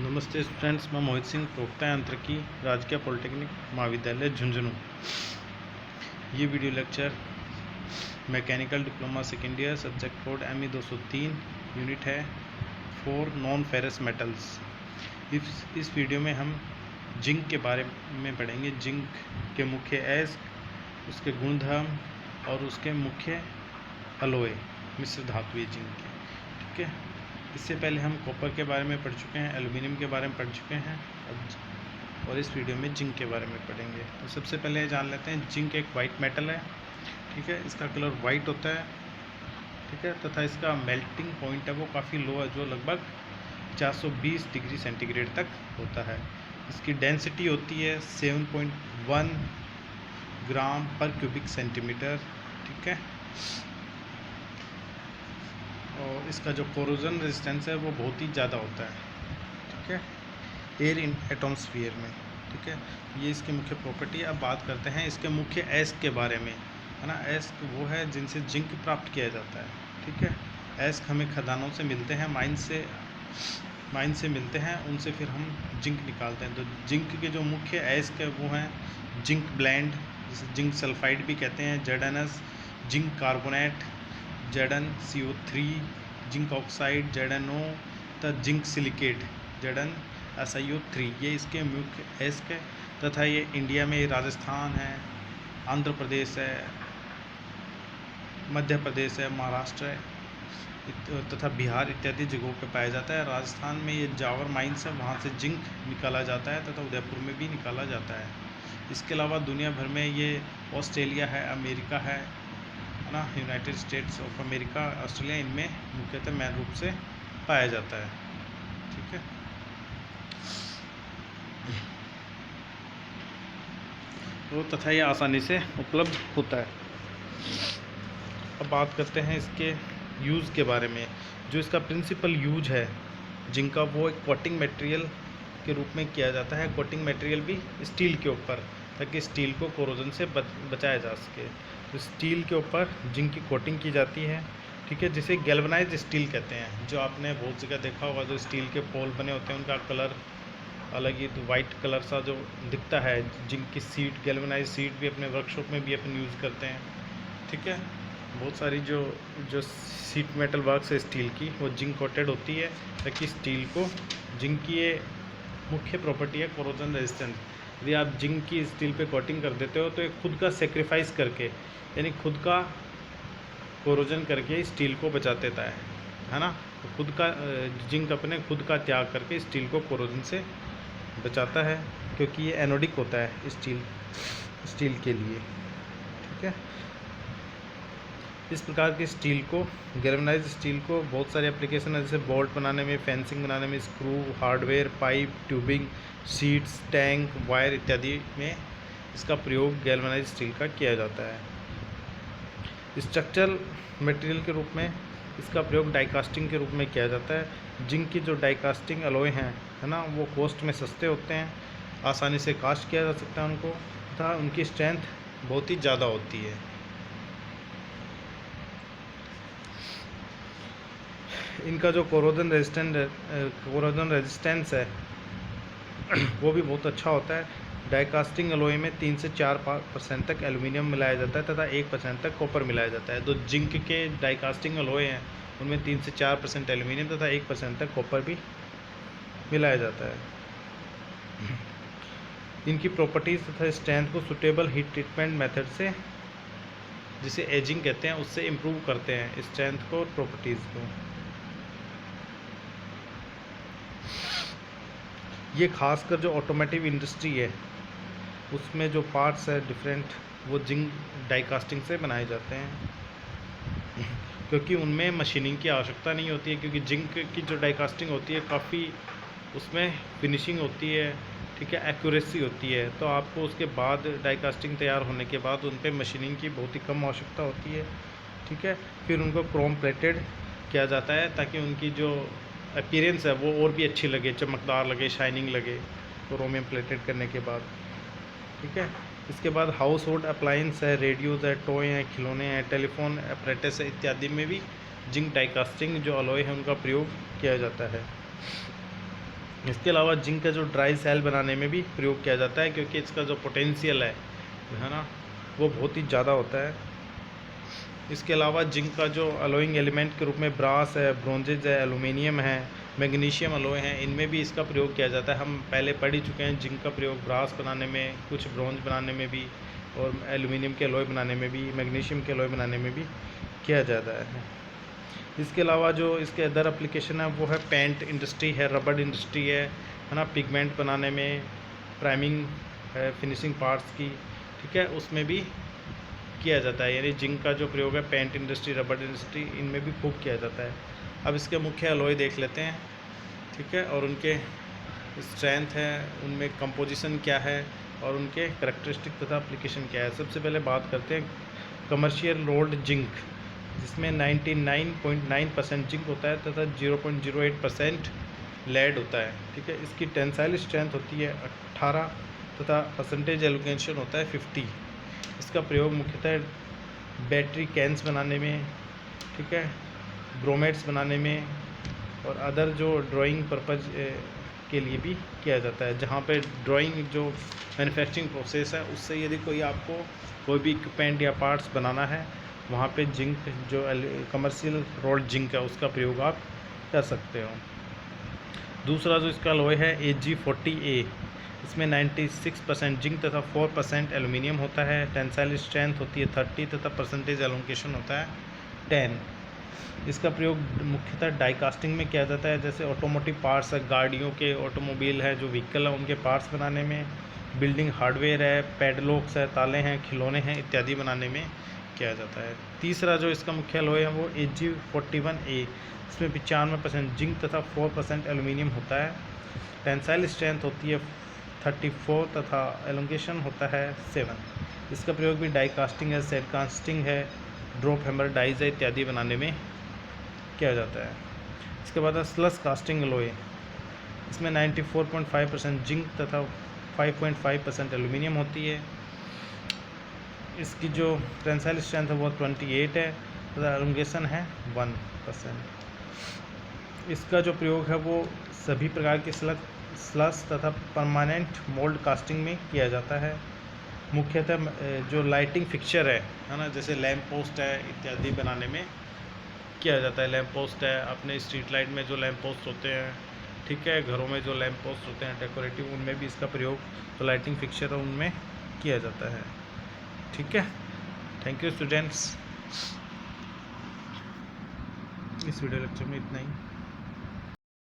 नमस्ते स्टूडेंट्स, मैं मोहित सिंह, प्रवक्ता यांत्रिकी, राजकीय पॉलिटेक्निक महाविद्यालय झुंझुनू। ये video lecture mechanical diploma second year, subject code ME 203, unit है 4 नॉन फेरस मेटल्स। इस वीडियो में हम जिंक के बारे में पढ़ेंगे। जिंक के मुख्य अयस्क, उसके गुणधर्म और उसके मुख्य अलॉय मिश्र धातुएं जिंक के। ठीक है, इससे पहले हम कॉपर के बारे में पढ़ चुके हैं, एल्युमिनियम के बारे में पढ़ चुके हैं और इस वीडियो में जिंक के बारे में पढ़ेंगे। तो सबसे पहले जान लेते हैं, जिंक एक वाइट मेटल है। ठीक है, इसका कलर वाइट होता है। ठीक है, तथा इसका मेल्टिंग पॉइंट है वो काफ़ी लो है, जो लगभग 420 डिग्री सेंटीग्रेड तक होता है। इसकी डेंसिटी होती है 7.1 ग्राम पर क्यूबिक सेंटीमीटर। ठीक है, और इसका जो कोरोजन रेजिस्टेंस है वो बहुत ही ज़्यादा होता है। ठीक है, एयर इन एटमॉस्फेयर में। ठीक है, ये इसकी मुख्य प्रॉपर्टी। अब बात करते हैं इसके मुख्य अयस्क के बारे में, है ना। अयस्क वो है जिनसे जिंक प्राप्त किया जाता है। ठीक है, अयस्क हमें खदानों से मिलते हैं, माइन से मिलते हैं, उनसे फिर हम जिंक निकालते हैं। तो जिंक के जो मुख्य अयस्क है वो हैं जिंक ब्लेंड, जिसे जिंक सल्फाइड भी कहते हैं, ZnS, zinc carbonate, ZnCO3, zinc oxide, ZnO, तथा जिंक सिलिकेट, ZnSiO3। ये इसके मुख्य अयस्क है। तथा ये इंडिया में राजस्थान है, आंध्र प्रदेश है, मध्य प्रदेश है, महाराष्ट्र है तथा बिहार इत्यादि जगहों पर पाया जाता है। राजस्थान में ये जावर माइंस है, वहाँ से जिंक निकाला जाता है तथा उदयपुर में भी निकाला जाता है। इसके अलावा दुनिया भर में ये ऑस्ट्रेलिया है, अमेरिका है ना, United states of America, Australia, इनमें मुख्यतः मैन रूप से पाया जाता है। ठीक है, तो तथा ये आसानी से उपलब्ध होता है। अब बात करते हैं इसके यूज़ के बारे में। जो इसका प्रिंसिपल यूज है जिंक का, वो एक कोटिंग मटेरियल के रूप में किया जाता है। कोटिंग मटेरियल भी स्टील के ऊपर, ताकि स्टील को कोरोजन से बचाया जा सके। तो स्टील के ऊपर जिंक की कोटिंग की जाती है। ठीक है, जिसे गैल्वनाइज्ड स्टील कहते हैं। जो आपने बहुत जगह देखा होगा, जो स्टील के पोल बने होते हैं उनका कलर अलग ही, तो वाइट कलर सा जो दिखता है। जिंक की सीट, गैल्वनाइज सीट भी अपने वर्कशॉप में भी अपन यूज़ करते हैं। ठीक है, बहुत सारी जो सीट मेटल वर्क्स है स्टील की, वो जिंक कोटेड होती है, ताकि स्टील को, जिंक की ये मुख्य प्रॉपर्टी है कोरोजन रेजिस्टेंस। यदि आप जिंक की स्टील पे कोटिंग कर देते हो तो ये खुद का सेक्रीफाइस करके, यानी खुद का कोरोजन करके स्टील को बचा देता है ना। तो खुद का जिंक अपने खुद का त्याग करके स्टील को कोरोजन से बचाता है, क्योंकि ये एनोडिक होता है स्टील के लिए। ठीक है, इस प्रकार के स्टील को, गैल्वनाइज्ड स्टील को बहुत सारे एप्लीकेशन है, जैसे बोल्ट बनाने में, फेंसिंग बनाने में, screw, hardware, pipe, tubing, seats, tank, wire इत्यादि में इसका प्रयोग गैल्वनाइज्ड स्टील का किया जाता है। स्ट्रक्चरल मटेरियल के रूप में इसका प्रयोग डाइकास्टिंग के रूप में किया जाता है। जिंक की जो डाइकास्टिंग अलॉय हैं, है ना, वो कॉस्ट में सस्ते होते हैं, आसानी से कास्ट किया जा सकता है उनको, तथा उनकी स्ट्रेंथ बहुत ही ज़्यादा होती है। इनका जो कोरोजन रेजिस्टेंस है वो भी बहुत अच्छा होता है। डाइकास्टिंग अलॉय में 3 से 4% तक एल्युमिनियम मिलाया जाता है तथा 1% तक कॉपर मिलाया जाता है। तो जिंक के डाइकास्टिंग अलॉय हैं उनमें 3 से 4% एल्युमिनियम तथा 1% तक कॉपर भी मिलाया जाता है। इनकी प्रॉपर्टीज़ तथा स्ट्रेंथ को सुटेबल हीट ट्रीटमेंट मेथड से, जिसे एजिंग कहते हैं, उससे इम्प्रूव करते हैं स्ट्रेंथ को और प्रॉपर्टीज़ को। ये खासकर जो ऑटोमेटिव इंडस्ट्री है उसमें जो पार्ट्स है डिफरेंट, वो जिंक डाइकास्टिंग से बनाए जाते हैं, क्योंकि उनमें मशीनिंग की आवश्यकता नहीं होती है। क्योंकि जिंक की जो डाइकास्टिंग होती है काफ़ी, उसमें फिनिशिंग होती है, ठीक है, एक्यूरेसी होती है। तो आपको उसके बाद डाइकास्टिंग तैयार होने के बाद उन पर मशीनिंग की बहुत ही कम आवश्यकता होती है। ठीक है, फिर उनको क्रोम प्लेटेड किया जाता है, ताकि उनकी जो अपीयरेंस है वो और भी अच्छी लगे, चमकदार लगे, शाइनिंग लगे, क्रोमियम प्लेटेड करने के बाद। ठीक है, इसके बाद हाउस होल्ड अप्लायंस है, रेडियोज़ है, टॉय हैं, खिलौने हैं, टेलीफोन अपरेटस है इत्यादि में भी जिंक डाइकास्टिंग जो अलॉय है उनका प्रयोग किया जाता है। इसके अलावा जिंक का जो ड्राई सेल बनाने में भी प्रयोग किया जाता है, क्योंकि इसका जो पोटेंशियल है ना, वो बहुत ही ज़्यादा होता है। इसके अलावा जिंक का जो अलॉइंग एलिमेंट के रूप में ब्रास है, ब्रोंजेज है, एलुमिनियम है, मैग्नीशियम अलॉय हैं, इनमें भी इसका प्रयोग किया जाता है। हम पहले पढ़ ही चुके हैं जिंक का प्रयोग ब्रास बनाने में, कुछ ब्रोंज बनाने में भी, और एलुमिनियम के अलॉय बनाने में भी, मैग्नीशियम के अलॉय बनाने में भी किया जाता है। इसके अलावा जो इसके अदर एप्लीकेशन है वो है पेंट इंडस्ट्री है, रबर इंडस्ट्री है ना, पिगमेंट बनाने में, प्राइमिंग है, फिनिशिंग पार्ट्स की, ठीक है, उसमें भी किया जाता है। यानी जिंक का जो प्रयोग है पेंट इंडस्ट्री, रबर इंडस्ट्री, इनमें भी खूब किया जाता है। अब इसके मुख्य अलॉय देख लेते हैं, ठीक है, और उनके स्ट्रेंथ है, उनमें कंपोजिशन क्या है और उनके करैक्टरिस्टिक तथा एप्लीकेशन क्या है। सबसे पहले बात करते हैं कमर्शियल रोल्ड जिंक, जिसमें 99.9% जिंक होता है तथा 0.08% लेड होता है, ठीक है। इसकी टेंसाइल स्ट्रेंथ होती है 18 तथा परसेंटेज एलोकेशन होता है 50। इसका प्रयोग मुख्यतः बैटरी कैंस बनाने में, ठीक है, ब्रोमेट्स बनाने में और अदर जो ड्राइंग पर्पज़ के लिए भी किया जाता है। जहाँ पे ड्राइंग जो मैन्युफैक्चरिंग प्रोसेस है उससे यदि कोई आपको कोई भी इक्विपमेंट या पार्ट्स बनाना है, वहाँ पे जिंक जो कमर्शियल रोल्ड जिंक है उसका प्रयोग आप कर सकते हो। दूसरा जो इसका अलॉय है Ag40A, इसमें 96% जिंक तथा 4% एलुमिनियम होता है। टेंसाइल स्ट्रेंथ होती है 30 तथा परसेंटेज एलोकेशन होता है 10। इसका प्रयोग मुख्यतः डाई कास्टिंग में किया जाता है, जैसे ऑटोमोटिव पार्ट्स है, गाड़ियों के, ऑटोमोबाइल है, जो व्हीकल है उनके पार्ट्स बनाने में, बिल्डिंग हार्डवेयर है, पैडलॉक्स है, ताले हैं, खिलौने हैं इत्यादि बनाने में किया जाता है। तीसरा जो इसका मुख्य अलॉय है वो Ag41A, इसमें 95% जिंक तथा 4% एलुमिनियम होता है। टेंसाइल स्ट्रेंथ होती है 34 तथा एलोकेशन होता है 7। इसका प्रयोग भी डाई कास्टिंग है, सेट कास्टिंग है, ड्रॉप हैमर डाइज है इत्यादि बनाने में किया जाता है। इसके बाद है स्लस कास्टिंग अलॉय, इसमें 94.5% जिंक तथा 5.5% एलुमिनियम होती है। इसकी जो टेंसाइल स्ट्रेंथ है वो 28 है तथा एलोकेशन है 1%। इसका जो प्रयोग है वो सभी प्रकार के स्लस तथा परमानेंट मोल्ड कास्टिंग में किया जाता है। मुख्यतः जो लाइटिंग फिक्चर है ना, जैसे लैंप पोस्ट है इत्यादि बनाने में किया जाता है। लैंप पोस्ट है, अपने स्ट्रीट लाइट में जो लैंप पोस्ट होते हैं, ठीक है, घरों में जो लैंप पोस्ट होते हैं डेकोरेटिव, उनमें भी इसका प्रयोग जो लाइटिंग फिक्चर है उनमें किया जाता है, ठीक है। थैंक यू स्टूडेंट्स, इस वीडियो लेक्चर में इतना ही।